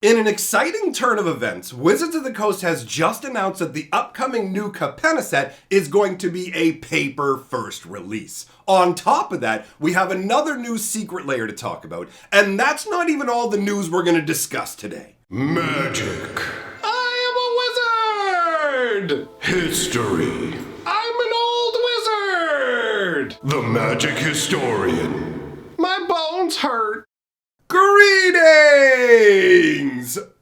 In an exciting turn of events, Wizards of the Coast has just announced that the upcoming new Capenna set is going to be a paper-first release. On top of that, we have another new secret layer to talk about, and that's not even all the news we're going to discuss today. Magic. I am a wizard! History. I'm an old wizard! The magic historian. My bones hurt. Greetings!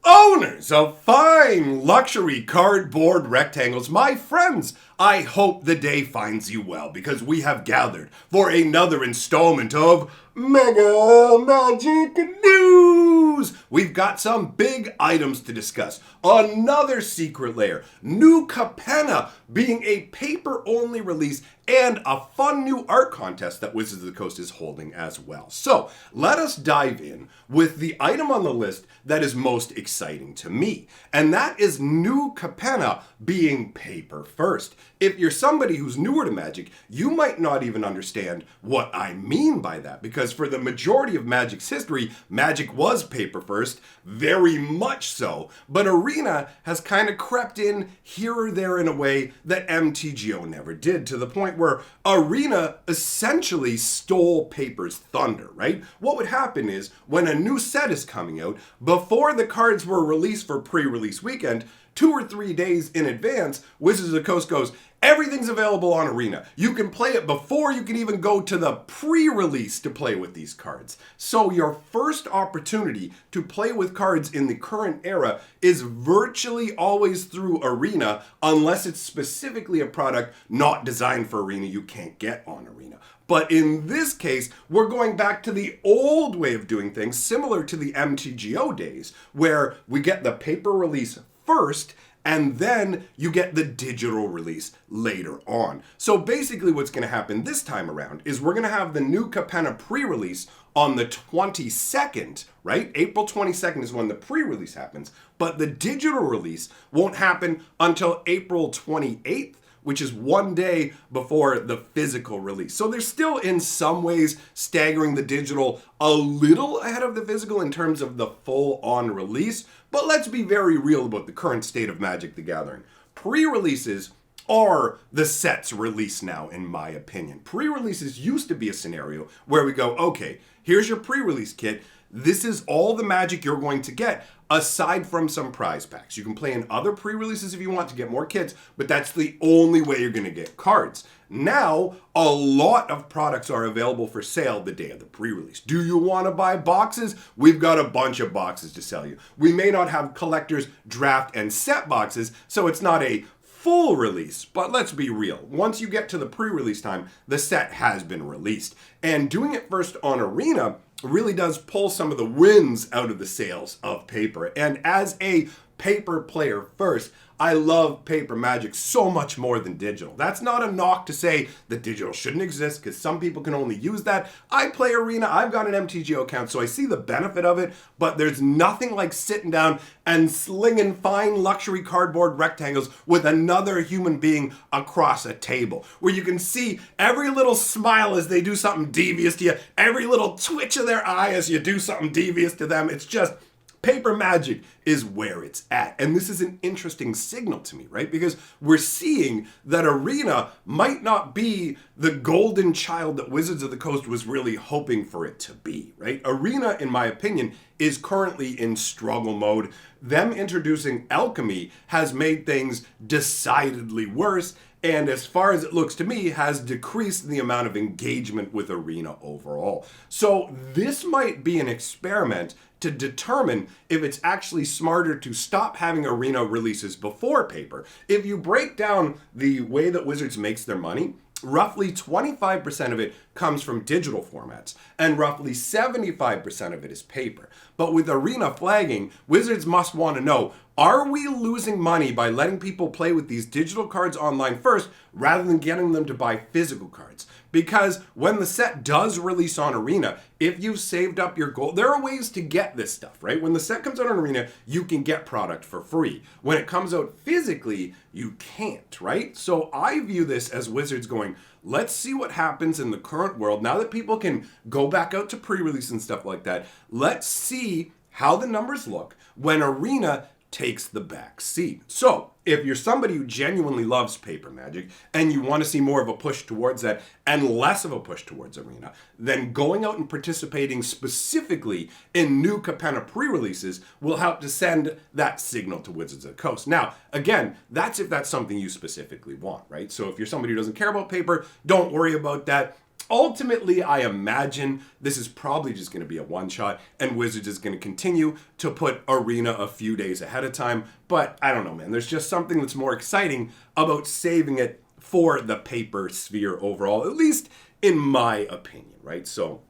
Owners of fine luxury cardboard rectangles, my friends, I hope the day finds you well because we have gathered for another installment of Mega Magic News! We've got some big items to discuss. Another secret layer, new Capenna being a paper-only release, and a fun new art contest that Wizards of the Coast is holding as well. So let us dive in with the item on the list that is most exciting to me, and that is new Capenna being paper first. If you're somebody who's newer to Magic, you might not even understand what I mean by that, because for the majority of Magic's history, Magic was paper first, very much so, but Arena has kind of crept in here or there in a way that MTGO never did, to the point where Arena essentially stole paper's thunder, right? What would happen is, when a new set is coming out, before the cards were released for pre-release weekend, 2 or 3 days in advance, Wizards of the Coast goes, everything's available on Arena. You can play it before you can even go to the pre-release to play with these cards. So your first opportunity to play with cards in the current era is virtually always through Arena, unless it's specifically a product not designed for Arena you can't get on Arena. But in this case, we're going back to the old way of doing things, similar to the MTGO days, where we get the paper release first, and then you get the digital release later on. So basically what's going to happen this time around is we're going to have the new Capenna pre-release on the 22nd, right? April 22nd is when the pre-release happens, but the digital release won't happen until April 28th, which is 1 day before the physical release. So they're still in some ways staggering the digital a little ahead of the physical in terms of the full-on release, but let's be very real about the current state of Magic the Gathering. Pre-releases are the set's release now, in my opinion. Pre-releases used to be a scenario where we go, okay, here's your pre-release kit. This is all the Magic you're going to get, aside from some prize packs. You can play in other pre-releases if you want to get more kits, but that's the only way you're going to get cards. Now, a lot of products are available for sale the day of the pre-release. Do you want to buy boxes? We've got a bunch of boxes to sell you. We may not have collectors, draft, and set boxes, so it's not a full release, but let's be real. Once you get to the pre-release time, the set has been released. And doing it first on Arena really does pull some of the wins out of the sales of paper. And as a paper player first, I love paper Magic so much more than digital. That's not a knock to say that digital shouldn't exist, because some people can only use that. I play Arena, I've got an MTGO account, so I see the benefit of it, but there's nothing like sitting down and slinging fine luxury cardboard rectangles with another human being across a table, where you can see every little smile as they do something devious to you, every little twitch of their eye as you do something devious to them. It's just, paper Magic is where it's at. And this is an interesting signal to me, right? Because we're seeing that Arena might not be the golden child that Wizards of the Coast was really hoping for it to be, right? Arena, in my opinion, is currently in struggle mode. Them introducing alchemy has made things decidedly worse, and as far as it looks to me, has decreased the amount of engagement with Arena overall. So this might be an experiment to determine if it's actually smarter to stop having Arena releases before paper. If you break down the way that Wizards makes their money, roughly 25% of it comes from digital formats, and roughly 75% of it is paper. But with Arena flagging, Wizards must want to know, are we losing money by letting people play with these digital cards online first, rather than getting them to buy physical cards? Because when the set does release on Arena, if you've saved up your gold, there are ways to get this stuff, right? When the set comes out on Arena, you can get product for free. When it comes out physically, you can't, right? So I view this as Wizards going, let's see what happens in the current world. Now that people can go back out to pre-release and stuff like that, let's see how the numbers look when Arena takes the back seat. So, if you're somebody who genuinely loves paper Magic and you want to see more of a push towards that and less of a push towards Arena, then going out and participating specifically in new Capenna pre-releases will help to send that signal to Wizards of the Coast. Now, again, that's if that's something you specifically want, right? So if you're somebody who doesn't care about paper, don't worry about that. Ultimately, I imagine this is probably just going to be a one-shot, and Wizards is going to continue to put Arena a few days ahead of time. But I don't know, man. There's just something that's more exciting about saving it for the paper sphere overall, at least in my opinion, right? So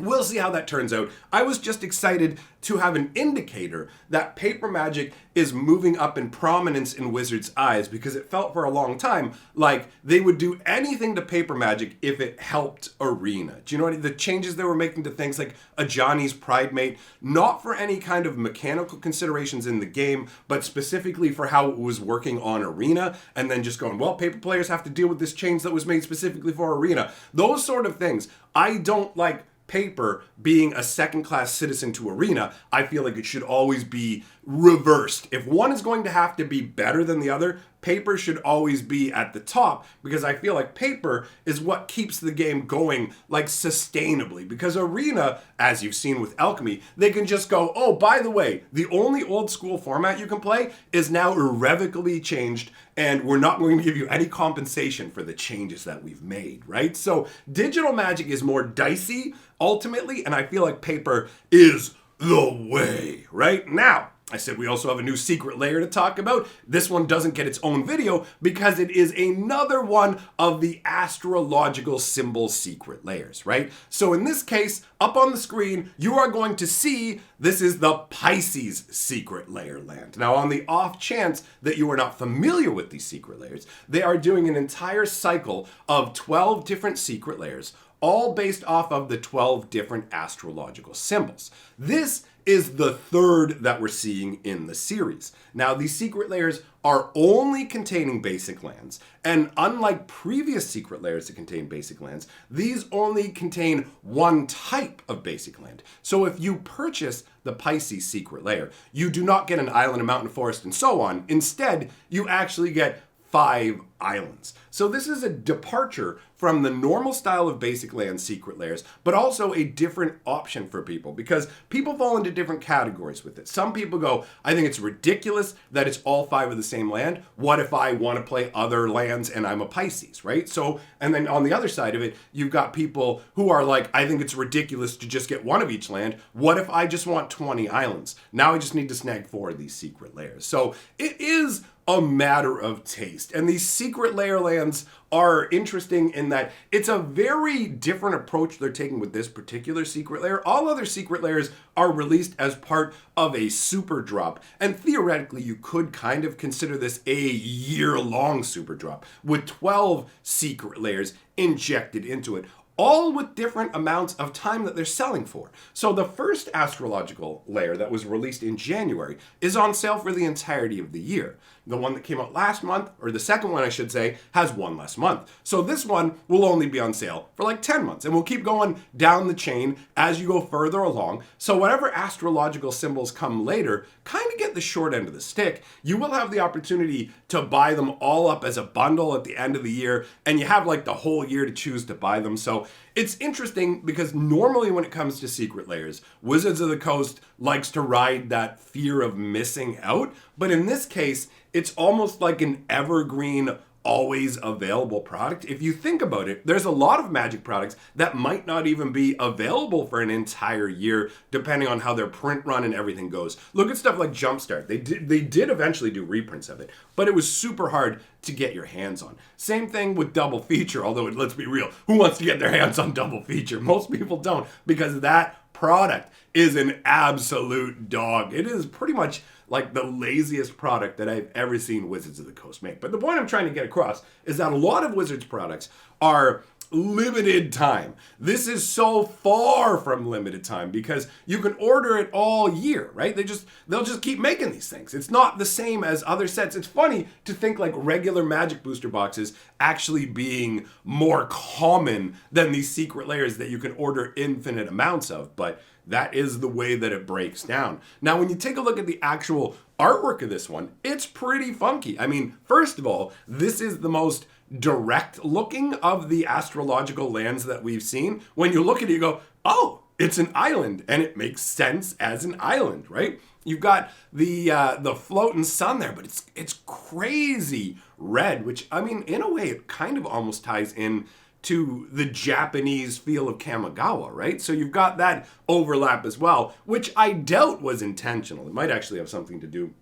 we'll see how that turns out. I was just excited to have an indicator that paper Magic is moving up in prominence in Wizards' eyes, because it felt for a long time like they would do anything to paper Magic if it helped Arena. Do you know what the changes they were making to things like a Johnny's Pride Mate, not for any kind of mechanical considerations in the game, but specifically for how it was working on Arena, and then just going, well, paper players have to deal with this change that was made specifically for Arena. Those sort of things. I don't like paper being a second-class citizen to Arena. I feel like it should always be reversed. If one is going to have to be better than the other, paper should always be at the top, because I feel like paper is what keeps the game going, like, sustainably. Because Arena, as you've seen with Alchemy, they can just go, oh, by the way, the only old school format you can play is now irrevocably changed, and we're not going to give you any compensation for the changes that we've made, right? So digital Magic is more dicey, ultimately, and I feel like paper is the way, right? Now, I said we also have a new secret layer to talk about. This one doesn't get its own video because it is another one of the astrological symbol secret layers, right? So in this case, up on the screen, you are going to see this is the Pisces secret layer land. Now, on the off chance that you are not familiar with these secret layers, they are doing an entire cycle of 12 different secret layers, all based off of the 12 different astrological symbols. This is the third that we're seeing in the series. Now, these secret layers are only containing basic lands, and unlike previous secret layers that contain basic lands, these only contain one type of basic land. So if you purchase the Pisces secret layer, you do not get an island, a mountain, forest, and so on. Instead, you actually get 5 islands. So this is a departure from the normal style of basic land secret layers, but also a different option for people, because people fall into different categories with it. Some people go, I think it's ridiculous that it's all 5 of the same land. What if I want to play other lands and I'm a Pisces, right? So, and then on the other side of it, you've got people who are like, I think it's ridiculous to just get one of each land. What if I just want 20 islands? Now I just need to snag 4 of these secret layers. So it is a matter of taste. And these secret layer lands are interesting in that it's a very different approach they're taking with this particular secret layer. All other secret layers are released as part of a super drop. And theoretically, you could kind of consider this a year-long super drop with 12 secret layers injected into it, all with different amounts of time that they're selling for. So the first astrological layer that was released in January is on sale for the entirety of the year. The one that came out last month, or the second one I should say, has one less month. So this one will only be on sale for like 10 months, and we'll keep going down the chain as you go further along. So whatever astrological symbols come later kind of get the short end of the stick. You will have the opportunity to buy them all up as a bundle at the end of the year, and you have like the whole year to choose to buy them. So it's interesting because normally when it comes to secret layers, Wizards of the Coast likes to ride that fear of missing out. But in this case, it's almost like an evergreen, always available product. If you think about it, there's a lot of Magic products that might not even be available for an entire year, depending on how their print run and everything goes. Look at stuff like Jumpstart. They did eventually do reprints of it, but it was super hard to get your hands on. Same thing with Double Feature, although let's be real, who wants to get their hands on Double Feature? Most people don't, because that product is an absolute dog. It is pretty much like the laziest product that I've ever seen Wizards of the Coast make. But the point I'm trying to get across is that a lot of Wizards products are limited time. This is so far from limited time because you can order it all year, right? They'll just keep making these things. It's not the same as other sets. It's funny to think like regular Magic booster boxes actually being more common than these secret layers that you can order infinite amounts of, but that is the way that it breaks down. Now, when you take a look at the actual artwork of this one, it's pretty funky. I mean, first of all, this is the most direct looking of the astrological lands that we've seen. When you look at it, you go, oh, it's an island, and it makes sense as an island, right? You've got the floating sun there, but it's crazy red, which, I mean, in a way, it kind of almost ties in to the Japanese feel of Kamigawa, right? So you've got that overlap as well, which I doubt was intentional. It might actually have something to do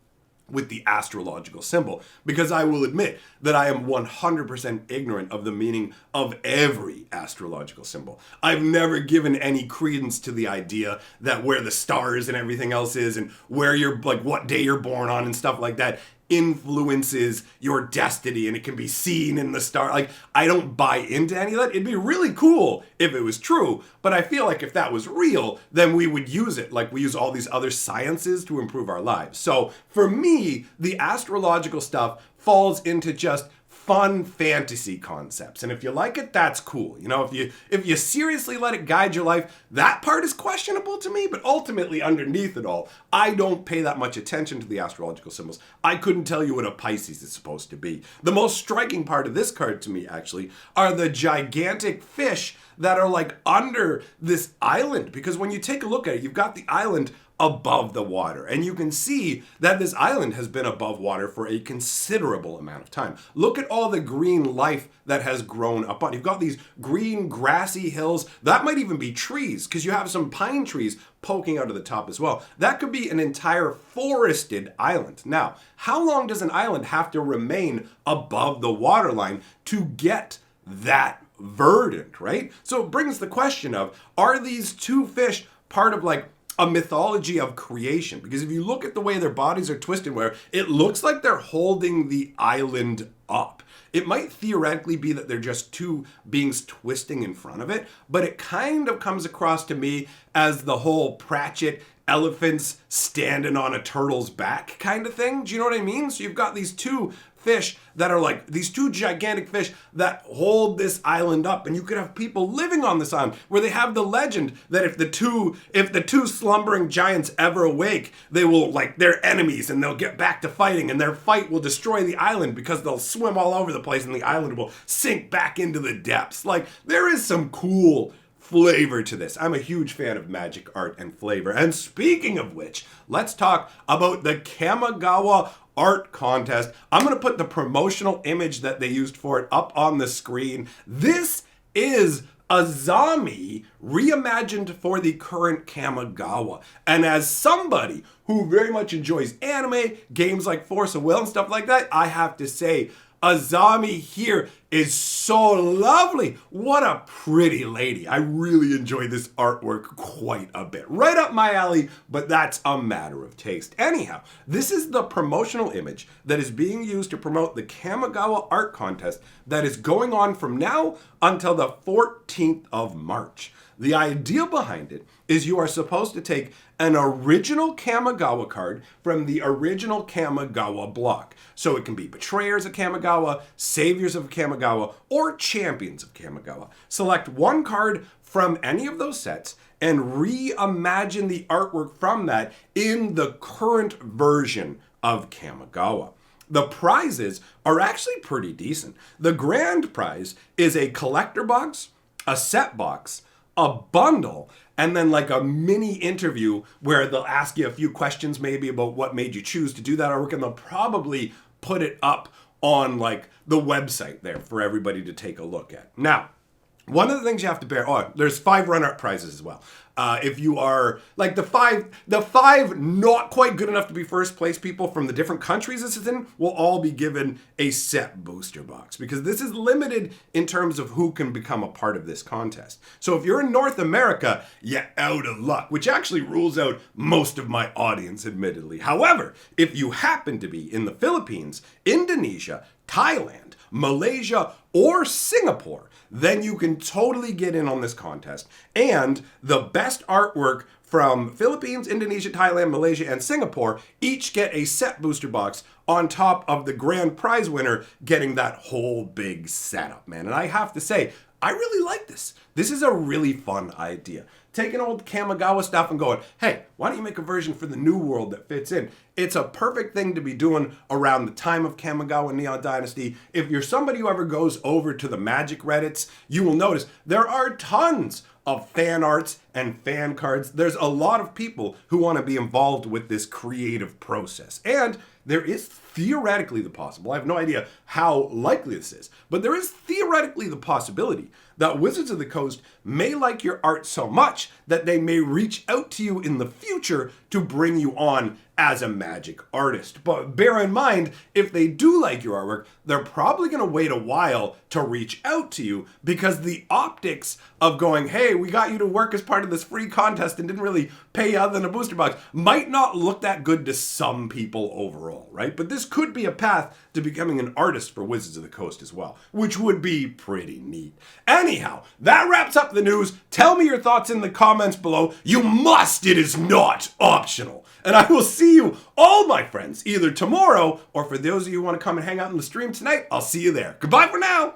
with the astrological symbol, because I will admit that I am 100% ignorant of the meaning of every astrological symbol. I've never given any credence to the idea that where the stars and everything else is, and where you're, like, what day you're born on and stuff like that, influences your destiny, and it can be seen in the star. Like, I don't buy into any of that. It'd be really cool if it was true, but I feel like if that was real, then we would use it like we use all these other sciences to improve our lives. So for me, the astrological stuff falls into just fun fantasy concepts, and if you like it, that's cool. You know, if you seriously let it guide your life, that part is questionable to me, but ultimately underneath it all, I don't pay that much attention to the astrological symbols. I couldn't tell you what a Pisces is supposed to be. The most striking part of this card to me, actually, are the gigantic fish that are like under this island, because when you take a look at it, you've got the island above the water, and you can see that this island has been above water for a considerable amount of time. Look at all the green life that has grown up on. You've got these green grassy hills. That might even be trees, because you have some pine trees poking out of the top as well. That could be an entire forested island. Now, how long does an island have to remain above the waterline to get that verdant, right? So it brings the question of, are these two fish part of like a mythology of creation? Because if you look at the way their bodies are twisted, where it looks like they're holding the island up, it might theoretically be that they're just two beings twisting in front of it, but it kind of comes across to me as the whole Pratchett elephants standing on a turtle's back kind of thing. Do you know what I mean? So you've got these two fish that are like these two gigantic fish that hold this island up, and you could have people living on this island where they have the legend that if the two slumbering giants ever awake, they will, like, they're enemies and they'll get back to fighting, and their fight will destroy the island because they'll swim all over the place and the island will sink back into the depths. Like, there is some cool flavor to this. I'm a huge fan of magic art and flavor. And speaking of which, let's talk about the Kamigawa Art Contest. I'm going to put the promotional image that they used for it up on the screen. This is Azami reimagined for the current Kamigawa. And as somebody who very much enjoys anime, games like Force of Will and stuff like that, I have to say, Azami here is so lovely. What a pretty lady. I really enjoy this artwork quite a bit. Right up my alley, but that's a matter of taste. Anyhow, this is the promotional image that is being used to promote the Kamigawa Art Contest that is going on from now until the 14th of March. The idea behind it is you are supposed to take an original Kamigawa card from the original Kamigawa block. So it can be Betrayers of Kamigawa, Saviors of Kamigawa, or Champions of Kamigawa. Select one card from any of those sets and reimagine the artwork from that in the current version of Kamigawa. The prizes are actually pretty decent. The grand prize is a collector box, a set box, a bundle, and then like a mini interview where they'll ask you a few questions maybe about what made you choose to do that artwork, and they'll probably put it up on like the website there for everybody to take a look at. Now, one of the things you have to bear, there's 5 run-art prizes as well. If you are like the five not quite good enough to be first place people from the different countries this is in will all be given a set booster box, because this is limited in terms of who can become a part of this contest. So if you're in North America, you're out of luck, which actually rules out most of my audience, admittedly. However, if you happen to be in the Philippines, Indonesia, Thailand, Malaysia, or Singapore, then you can totally get in on this contest. And the best artwork from Philippines, Indonesia, Thailand, Malaysia, and Singapore each get a set booster box on top of the grand prize winner getting that whole big setup, man. And I have to say, I really like this. This is a really fun idea. taking old Kamigawa stuff and going, hey, why don't you make a version for the new world that fits in? It's a perfect thing to be doing around the time of Kamigawa Neon Dynasty. If you're somebody who ever goes over to the Magic Reddits, you will notice there are tons of fan arts and fan cards. There's a lot of people who want to be involved with this creative process. And there is theoretically the possible, I have no idea how likely this is, but there is theoretically the possibility that Wizards of the Coast may like your art so much that they may reach out to you in the future to bring you on as a Magic artist. But bear in mind, if they do like your artwork, they're probably going to wait a while to reach out to you, because the optics of going, hey, we got you to work as part of this free contest and didn't really pay you other than a booster box, might not look that good to some people overall, right? But this could be a path to becoming an artist for Wizards of the Coast as well, which would be pretty neat. Anyhow, that wraps up the news. Tell me your thoughts in the comments below. You must, it is not optional. And I will see you all, my friends, either tomorrow, or for those of you who want to come and hang out in the stream tonight, I'll see you there. Goodbye for now.